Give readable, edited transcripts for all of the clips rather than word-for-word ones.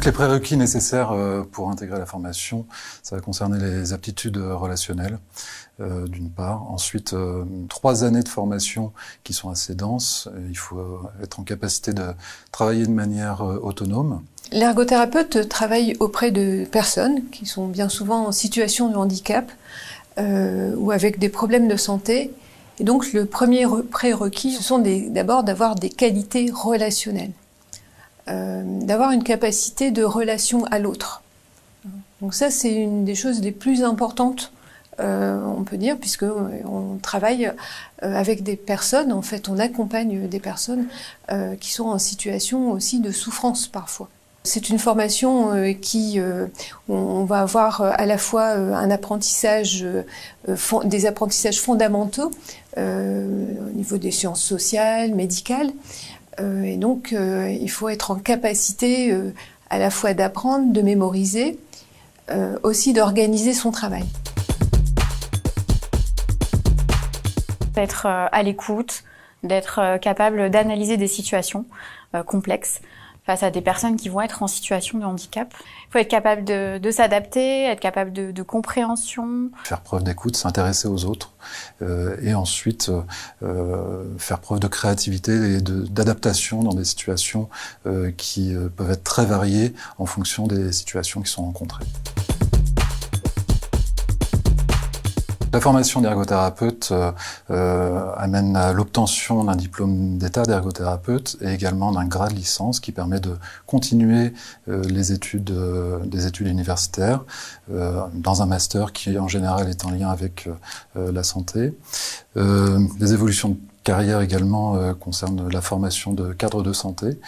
Donc les prérequis nécessaires pour intégrer la formation, ça va concerner les aptitudes relationnelles, d'une part. Ensuite, 3 années de formation qui sont assez denses. Il faut être en capacité de travailler de manière autonome. L'ergothérapeute travaille auprès de personnes qui sont bien souvent en situation de handicap ou avec des problèmes de santé. Et donc le premier prérequis, ce sont d'abord d'avoir des qualités relationnelles, d'avoir une capacité de relation à l'autre. Donc ça, c'est une des choses les plus importantes, on peut dire, puisque on travaille avec des personnes. En fait, on accompagne des personnes qui sont en situation aussi de souffrance parfois. C'est une formation où on va avoir à la fois un apprentissage, des apprentissages fondamentaux au niveau des sciences sociales, médicales. Et donc, il faut être en capacité à la fois d'apprendre, de mémoriser, aussi d'organiser son travail. D'être à l'écoute, d'être capable d'analyser des situations complexes face à des personnes qui vont être en situation de handicap. Il faut être capable de s'adapter, être capable de compréhension. Faire preuve d'écoute, s'intéresser aux autres, et ensuite faire preuve de créativité et d'adaptation dans des situations qui peuvent être très variées en fonction des situations qui sont rencontrées. La formation d'ergothérapeute amène à l'obtention d'un diplôme d'état d'ergothérapeute et également d'un grade licence qui permet de continuer les études, des études universitaires dans un master qui en général est en lien avec la santé. Les évolutions de carrière également concerne la formation de cadre de santé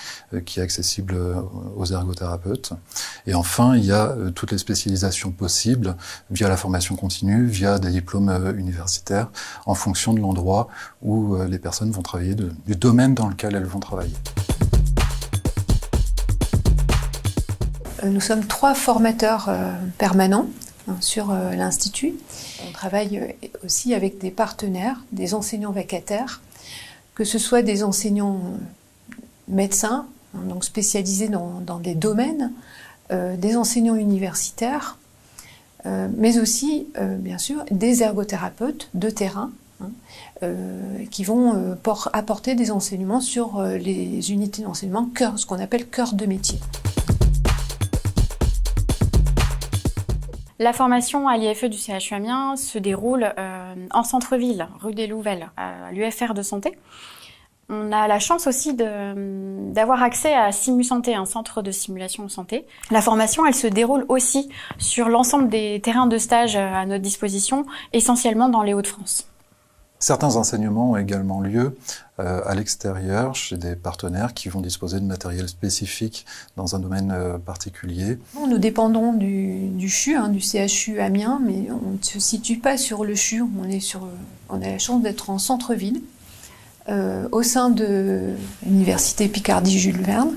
qui est accessible aux ergothérapeutes. Et enfin, il y a toutes les spécialisations possibles via la formation continue, via des diplômes universitaires, en fonction de l'endroit où les personnes vont travailler, du domaine dans lequel elles vont travailler. Nous sommes 3 formateurs permanents sur l'Institut. On travaille aussi avec des partenaires, des enseignants vacataires, que ce soit des enseignants médecins, donc spécialisés dans des domaines, des enseignants universitaires, mais aussi, bien sûr, des ergothérapeutes de terrain qui vont apporter des enseignements sur les unités d'enseignement, ce qu'on appelle cœur de métier. La formation à l'IFE du CHU Amiens se déroule en centre-ville, rue des Louvelles, à l'UFR de santé. On a la chance aussi d'avoir accès à SimuSanté, un centre de simulation santé. La formation, elle se déroule aussi sur l'ensemble des terrains de stage à notre disposition, essentiellement dans les Hauts-de-France. Certains enseignements ont également lieu à l'extérieur, chez des partenaires qui vont disposer de matériel spécifique dans un domaine particulier. Nous dépendons du CHU, du CHU Amiens, mais on ne se situe pas sur le CHU, on a la chance d'être en centre-ville, au sein de l'Université Picardie-Jules Verne.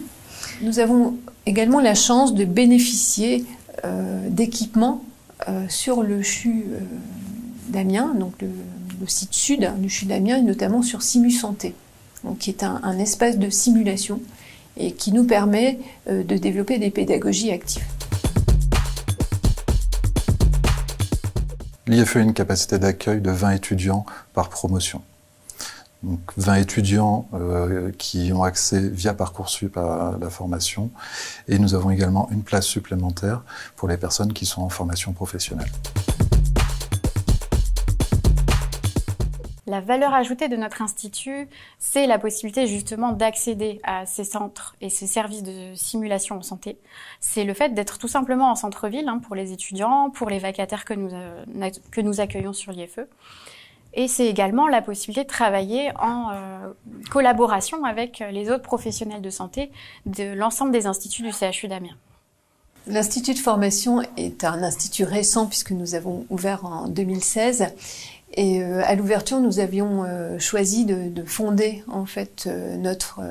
Nous avons également la chance de bénéficier d'équipements sur le CHU d'Amiens, donc le site sud du CHU d'Amiens, et notamment sur SimuSanté, qui est un espace de simulation et qui nous permet de développer des pédagogies actives. L'IFE a une capacité d'accueil de 20 étudiants par promotion. Donc 20 étudiants qui ont accès via Parcoursup à la formation, et nous avons également une place supplémentaire pour les personnes qui sont en formation professionnelle. La valeur ajoutée de notre institut, c'est la possibilité justement d'accéder à ces centres et ces services de simulation en santé. C'est le fait d'être tout simplement en centre-ville pour les étudiants, pour les vacataires que nous accueillons sur l'IFE. Et c'est également la possibilité de travailler en collaboration avec les autres professionnels de santé de l'ensemble des instituts du CHU d'Amiens. L'Institut de formation est un institut récent puisque nous avons ouvert en 2016. Et à l'ouverture, nous avions choisi de fonder en fait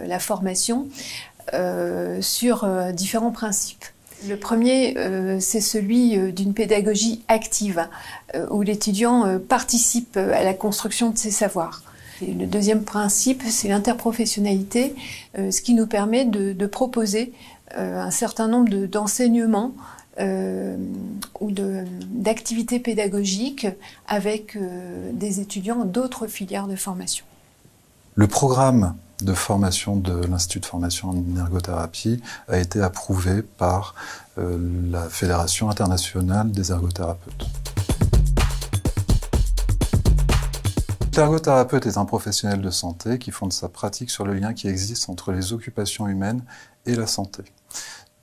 la formation sur différents principes. Le premier, c'est celui d'une pédagogie active, où l'étudiant participe à la construction de ses savoirs. Et le deuxième principe, c'est l'interprofessionnalité, ce qui nous permet de proposer un certain nombre d'enseignements ou d'activités pédagogiques avec des étudiants d'autres filières de formation. Le programme de formation de l'Institut de formation en ergothérapie a été approuvé par la Fédération internationale des ergothérapeutes. L'ergothérapeute est un professionnel de santé qui fonde sa pratique sur le lien qui existe entre les occupations humaines et la santé.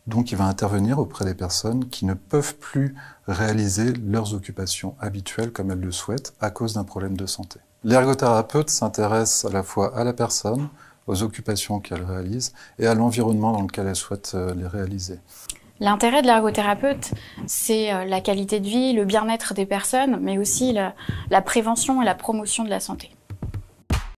Donc il va intervenir auprès des personnes qui ne peuvent plus réaliser leurs occupations habituelles comme elles le souhaitent à cause d'un problème de santé. L'ergothérapeute s'intéresse à la fois à la personne, aux occupations qu'elle réalise et à l'environnement dans lequel elle souhaite les réaliser. L'intérêt de l'ergothérapeute, c'est la qualité de vie, le bien-être des personnes, mais aussi la prévention et la promotion de la santé.